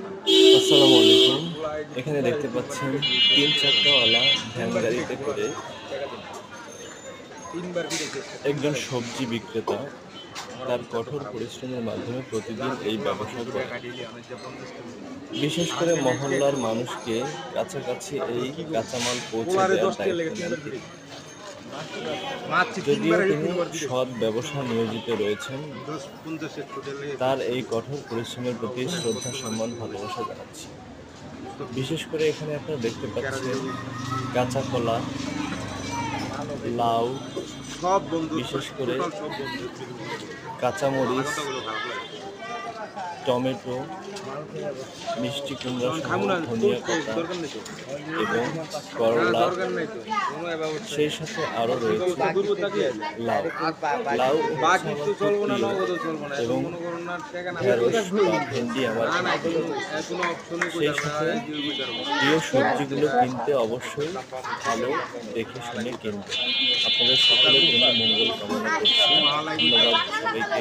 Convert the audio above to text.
আসসালামু আলাইকুম। এখানে দেখতে পাচ্ছেন ৩ চাকাওয়ালা ভ্যান গাড়িতে করে একজন সবজি বিক্রেতা তার কঠোর পরিশ্রমের মাধ্যমে প্রতিদিন এই ব্যবসা করে। বিশেষ করে মহল্লার মানুষকে কাছাকাছি এই কাঁচামাল পৌঁছে দেওয়ার দায়িত্ব নেন তিনি। যদিও তিনি সৎ ব্যবসায় নিয়োজিত রয়েছেন, তার এই কঠোর পরিশ্রমের প্রতি শ্রদ্ধা, সম্মান, ভালোবাসা জানাচ্ছি। বিশেষ করে এখানে আপনারা দেখতে পাচ্ছেন কাঁচা কলা, লাউ, সব বন্ধু, বিশেষ করে টোটাল সব বন্ধু। কাঁচামরিচ, টমেটো, মিষ্টি কুমড়া যখন সহ খামু না, ধনিয়া পাতা দরকার নেই তো। এবং না, করলা, দরকার নেই তো। কোনো ব্যবস্থা সেই সাথে আরও রয়েছে ব্যবস্থা করবো তাকে। লাউ। লাউ হচ্ছে বাকি আমার তো খুব চলবো না, প্রিয় নগদও চলবো না। এখন এবং মনে করুন না, টাকা না ঢেঁড়স বা ভেন্ডি আমার না, খুব প্রিয়। কোনো অপশনই সেই করতে সাথে হবে না। প্রিয় সবজিগুলো কিনতে অবশ্যই ভালো দেখে শুনে কিনবেন। আপনাদের সকলের জন্য মঙ্গল কামনা করছি। ধন্যবাদ সবাইকে।